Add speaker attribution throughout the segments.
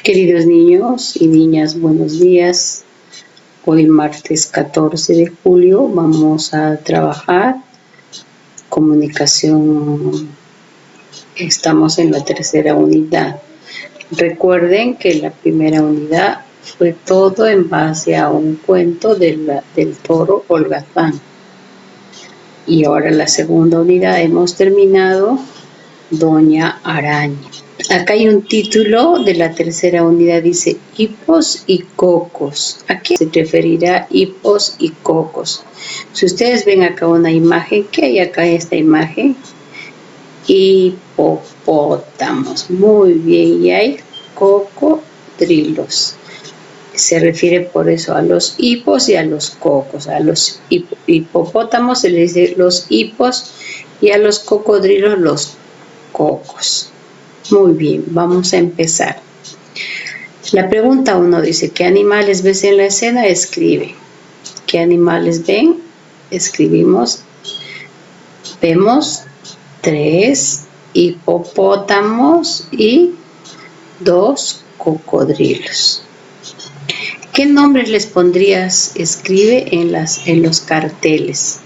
Speaker 1: Queridos niños y niñas, buenos días. Hoy martes 14 de julio vamos a trabajar comunicación. Estamos en la tercera unidad. Recuerden que la primera unidad fue todo en base a un cuento del toro holgazán. Y ahora la segunda unidad hemos terminado Doña Araña. Acá hay un título de la tercera unidad, dice hipos y cocos. ¿A qué se referirá hipos y cocos? Si ustedes ven acá una imagen, ¿qué hay acá en esta imagen? Hipopótamos. Muy bien, y hay cocodrilos. Se refiere por eso a los hipos y a los cocos. A los hipopótamos se les dice los hipos y a los cocodrilos los cocos. Muy bien, vamos a empezar. La pregunta 1 dice, ¿qué animales ves en la escena? Escribe. ¿Qué animales ven? Escribimos. Vemos 3 hipopótamos y 2 cocodrilos. ¿Qué nombres les pondrías? Escribe en los carteles.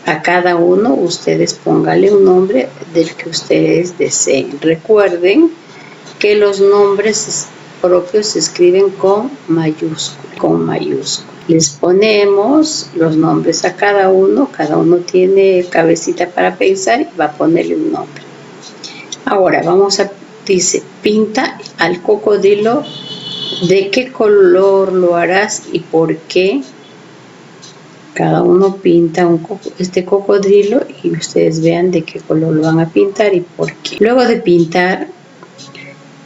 Speaker 1: A cada uno ustedes pónganle un nombre del que ustedes deseen. Recuerden que los nombres propios se escriben con mayúscula. Les ponemos los nombres a cada uno tiene cabecita para pensar y va a ponerle un nombre. Ahora dice, pinta al cocodrilo. ¿De qué color lo harás y por qué? Cada uno pinta este cocodrilo y ustedes vean de qué color lo van a pintar y por qué. Luego de pintar,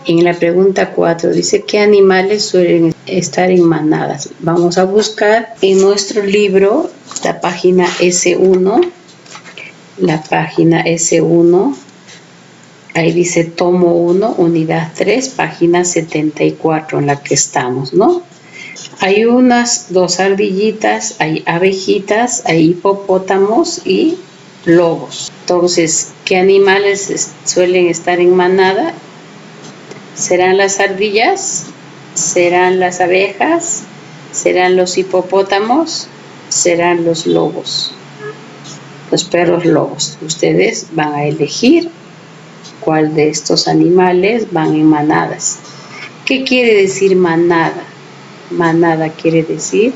Speaker 1: en la pregunta 4 dice, ¿qué animales suelen estar en manadas? Vamos a buscar en nuestro libro la página S1. Ahí dice tomo 1, unidad 3, página 74 en la que estamos, ¿no? Hay unas 2 ardillitas, hay abejitas, hay hipopótamos y lobos. Entonces, ¿qué animales suelen estar en manada? ¿Serán las ardillas? ¿Serán las abejas? ¿Serán los hipopótamos? ¿Serán los lobos? Los perros lobos. Ustedes van a elegir cuál de estos animales van en manadas. ¿Qué quiere decir manada? Manada quiere decir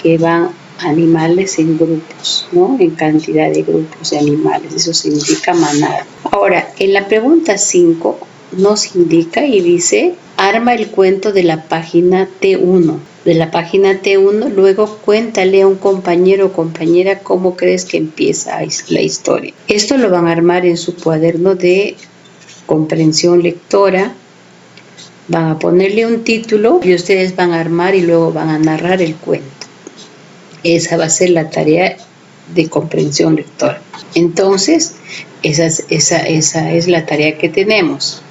Speaker 1: que van animales en grupos, ¿no? En cantidad de grupos de animales. Eso significa manada. Ahora, en la pregunta 5 nos indica y dice, arma el cuento de la página T1. De la página T1, luego cuéntale a un compañero o compañera cómo crees que empieza la historia. Esto lo van a armar en su cuaderno de comprensión lectora. Van a ponerle un título y ustedes van a armar y luego van a narrar el cuento. Esa va a ser la tarea de comprensión lectora. Entonces, esa es la tarea que tenemos.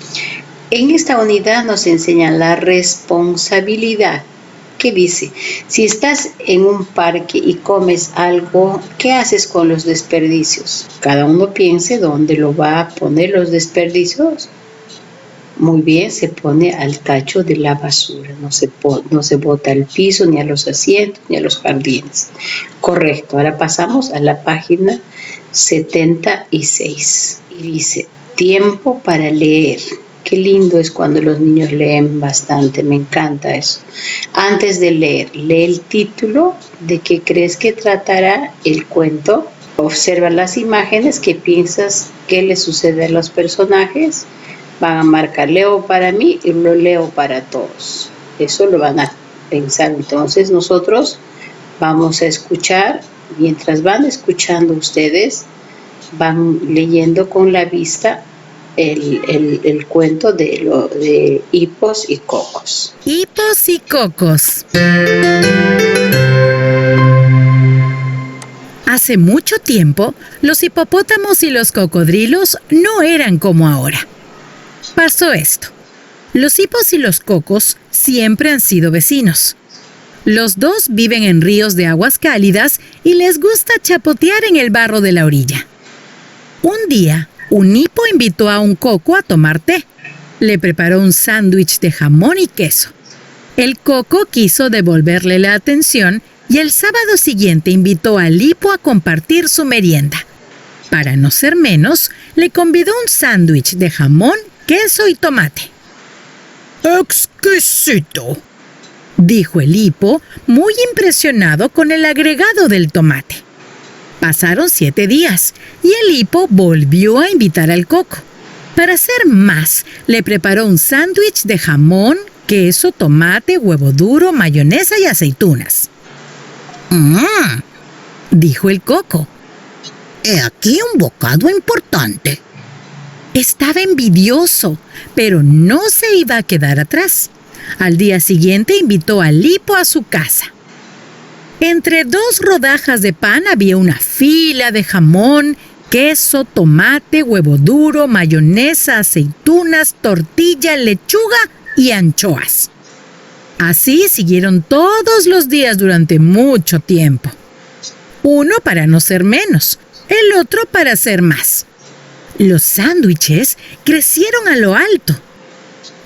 Speaker 1: En esta unidad nos enseñan la responsabilidad. ¿Qué dice? Si estás en un parque y comes algo, ¿qué haces con los desperdicios? Cada uno piense dónde lo va a poner los desperdicios. Muy bien, se pone al tacho de la basura. No se bota al piso, ni a los asientos, ni a los jardines. Correcto. Ahora pasamos a la página 76. Y dice, tiempo para leer. Qué lindo es cuando los niños leen bastante, me encanta eso. Antes de leer, lee el título de qué crees que tratará el cuento. Observa las imágenes, qué piensas que le sucede a los personajes. Van a marcar leo para mí y lo leo para todos. Eso lo van a pensar. Entonces nosotros vamos a escuchar. Mientras van escuchando ustedes, van leyendo con la vista el cuento de hipos y cocos.
Speaker 2: Hipos y cocos. Hace mucho tiempo, los hipopótamos y los cocodrilos no eran como ahora. Pasó esto. Los hipos y los cocos siempre han sido vecinos. Los dos viven en ríos de aguas cálidas y les gusta chapotear en el barro de la orilla. Un día, un hipo invitó a un coco a tomar té. Le preparó un sándwich de jamón y queso. El Coco quiso devolverle la atención y el sábado siguiente invitó a Lipo a compartir su merienda. Para no ser menos, le convidó un sándwich de jamón, queso y tomate. ¡Exquisito!, dijo el Lipo, muy impresionado con el agregado del tomate. Pasaron 7 días y el Lipo volvió a invitar al Coco. Para hacer más, le preparó un sándwich de jamón, queso, tomate, huevo duro, mayonesa y aceitunas. Dijo el Coco. He aquí un bocado importante. Estaba envidioso, pero no se iba a quedar atrás. Al día siguiente invitó a Lipo a su casa. Entre 2 rodajas de pan había una fila de jamón, queso, tomate, huevo duro, mayonesa, aceitunas, tortilla, lechuga y anchoas. Así siguieron todos los días durante mucho tiempo. Uno para no ser menos, el otro para ser más. Los sándwiches crecieron a lo alto.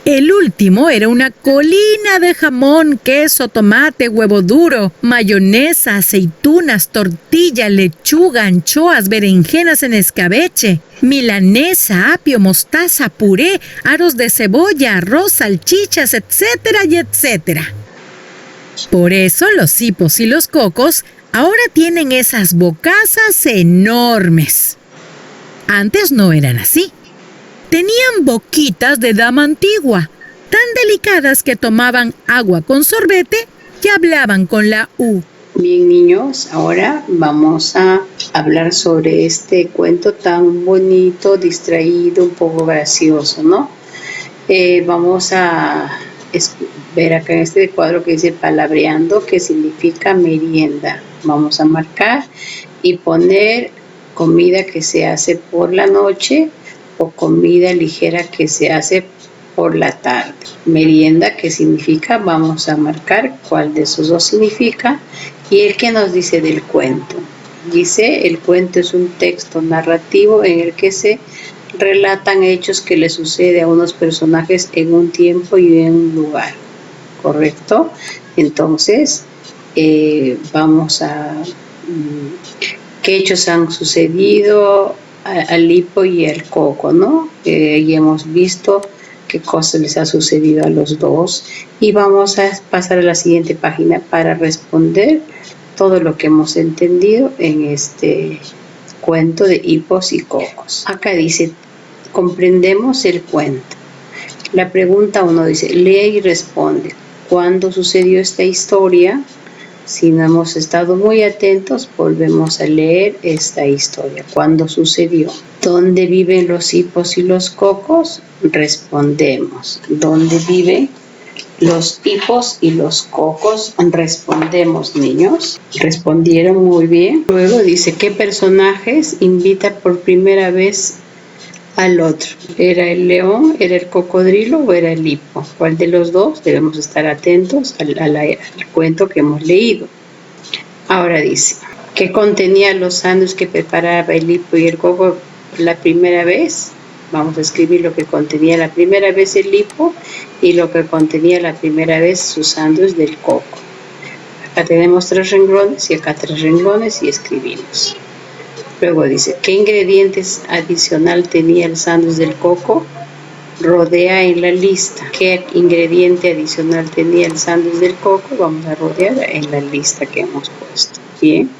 Speaker 2: El último era una colina de jamón, queso, tomate, huevo duro, mayonesa, aceitunas, tortilla, lechuga, anchoas, berenjenas en escabeche, milanesa, apio, mostaza, puré, aros de cebolla, arroz, salchichas, etcétera y etcétera. Por eso los hipos y los cocos ahora tienen esas bocazas enormes. Antes no eran así. Tenían boquitas de dama antigua, tan delicadas que tomaban agua con sorbete y hablaban con la U.
Speaker 1: Bien, niños, ahora vamos a hablar sobre este cuento tan bonito, distraído, un poco gracioso, ¿no? Vamos a ver acá en este cuadro que dice palabreando, que significa merienda. Vamos a marcar y poner comida que se hace por la noche o comida ligera que se hace por la tarde. Merienda, ¿qué significa? Vamos a marcar cuál de esos dos significa. Y el que nos dice del cuento. Dice, el cuento es un texto narrativo en el que se relatan hechos que le sucede a unos personajes en un tiempo y en un lugar. ¿Correcto? Entonces, vamos a... ¿qué hechos han sucedido al Lipo y al Coco, ¿no? Y hemos visto qué cosas les ha sucedido a los dos. Y vamos a pasar a la siguiente página para responder todo lo que hemos entendido en este cuento de hipos y cocos. Acá dice, comprendemos el cuento. La pregunta 1 dice, lee y responde. ¿Cuándo sucedió esta historia? Si no hemos estado muy atentos, volvemos a leer esta historia. ¿Cuándo sucedió? ¿Dónde viven los hipos y los cocos? Respondemos. ¿Dónde viven los hipos y los cocos? Respondemos, niños. Respondieron muy bien. Luego dice, ¿qué personajes invita por primera vez al otro? ¿Era el león, era el cocodrilo o era el hipo? ¿Cuál de los dos? Debemos estar atentos al cuento que hemos leído. Ahora dice, ¿qué contenía los sándwiches que preparaba el hipo y el coco la primera vez? Vamos a escribir lo que contenía la primera vez el hipo y lo que contenía la primera vez su sándwich del coco. Acá tenemos 3 renglones y acá 3 renglones y escribimos. Luego dice, ¿qué ingredientes adicional tenía el sándwich del coco? Rodea en la lista. ¿Qué ingrediente adicional tenía el sándwich del coco? Vamos a rodear en la lista que hemos puesto. Bien.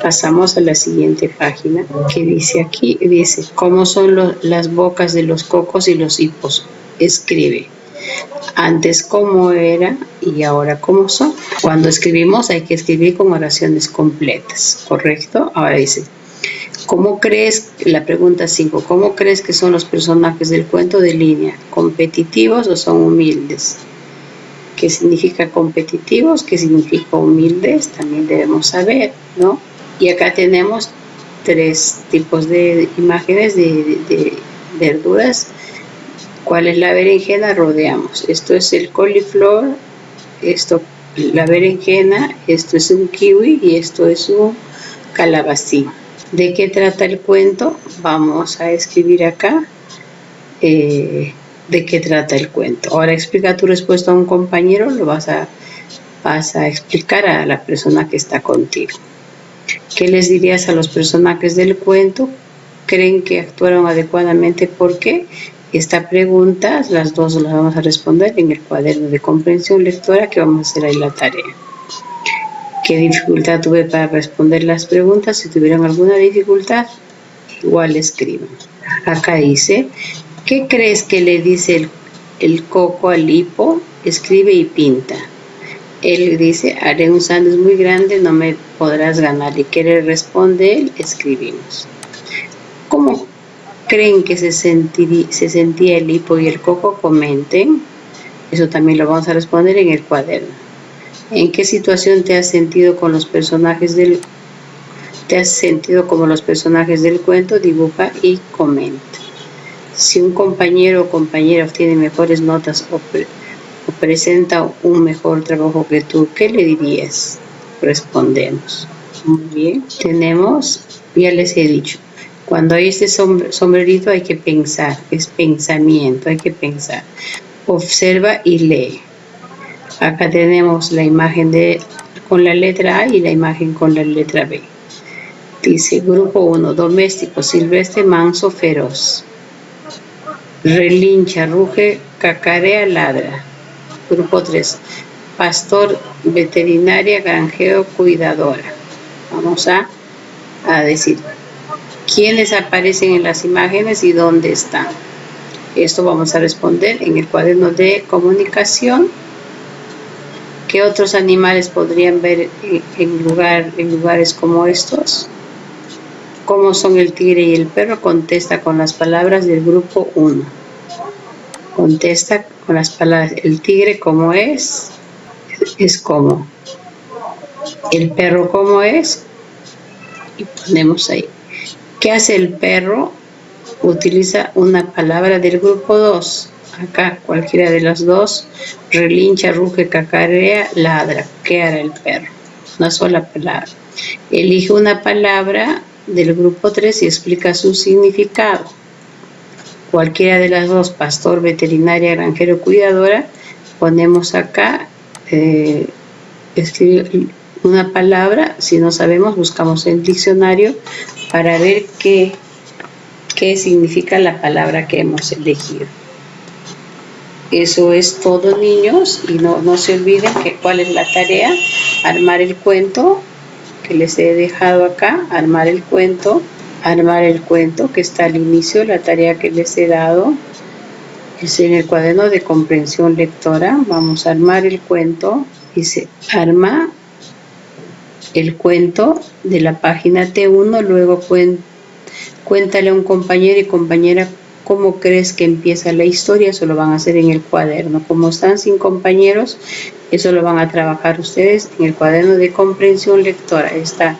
Speaker 1: Pasamos a la siguiente página que dice aquí, dice, ¿cómo son las bocas de los cocos y los hipos? Escribe. Antes cómo era y ahora cómo son. Cuando escribimos hay que escribir con oraciones completas, ¿correcto? Ahora dice, ¿cómo crees, la pregunta 5, ¿cómo crees que son los personajes del cuento de línea? ¿Competitivos o son humildes? ¿Qué significa competitivos? ¿Qué significa humildes? También debemos saber, ¿no? Y acá tenemos 3 tipos de imágenes de verduras. ¿Cuál es la berenjena? Rodeamos. Esto es el coliflor, esto la berenjena, esto es un kiwi y esto es un calabacín. ¿De qué trata el cuento? Vamos a escribir acá de qué trata el cuento. Ahora explica tu respuesta a un compañero, lo vas a explicar a la persona que está contigo. ¿Qué les dirías a los personajes del cuento? ¿Creen que actuaron adecuadamente? ¿Por qué? Esta pregunta, las dos las vamos a responder en el cuaderno de comprensión lectora que vamos a hacer ahí la tarea. ¿Qué dificultad tuve para responder las preguntas? Si tuvieron alguna dificultad, igual escriban. Acá dice, ¿qué crees que le dice el coco al hipo? Escribe y pinta. Él dice, haré un sándwich muy grande, no me podrás ganar. ¿Y qué le responde él? Escribimos. ¿Cómo creen que se sentía el hipo y el coco? Comenten. Eso también lo vamos a responder en el cuaderno. ¿En qué situación te has sentido con los personajes te has sentido como los personajes del cuento? Dibuja y comenta. Si un compañero o compañera obtiene mejores notas o presenta un mejor trabajo que tú, ¿qué le dirías? Respondemos. Muy bien. Tenemos, ya les he dicho, cuando hay este sombrerito hay que pensar, es pensamiento, hay que pensar. Observa y lee. Acá tenemos la imagen con la letra A y la imagen con la letra B. Dice, grupo 1, doméstico, silvestre, manso, feroz. Relincha, ruge, cacarea, ladra. Grupo 3, pastor, veterinaria, granjero, cuidadora. Vamos a decir quiénes aparecen en las imágenes y dónde están. Esto vamos a responder en el cuaderno de comunicación. ¿Qué otros animales podrían ver en lugares como estos? ¿Cómo son el tigre y el perro? Contesta con las palabras del grupo 1. Contesta con las palabras. El tigre, ¿cómo es? Es como. El perro, ¿cómo es? Y ponemos ahí. ¿Qué hace el perro? Utiliza una palabra del grupo 2. Acá, cualquiera de las dos. Relincha, ruge, cacarea, ladra. ¿Qué hará el perro? Una sola palabra. Elige una palabra del grupo 3 y explica su significado. Cualquiera de las dos, pastor, veterinaria, granjero, cuidadora, ponemos acá, escribir una palabra. Si no sabemos, buscamos en el diccionario para ver qué significa la palabra que hemos elegido. Eso es todo, niños, y no se olviden cuál es la tarea: armar el cuento que les he dejado acá, armar el cuento que está al inicio, la tarea que les he dado es en el cuaderno de comprensión lectora. Vamos a armar el cuento. Dice, arma el cuento de la página T1, luego cuéntale a un compañero y compañera cómo crees que empieza la historia. Eso lo van a hacer en el cuaderno. Como están sin compañeros, eso lo van a trabajar ustedes en el cuaderno de comprensión lectora. Esta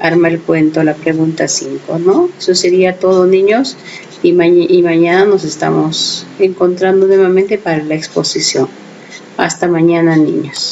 Speaker 1: arma el cuento, la pregunta 5, ¿no? Eso sería todo, niños, y mañana nos estamos encontrando nuevamente para la exposición. Hasta mañana, niños.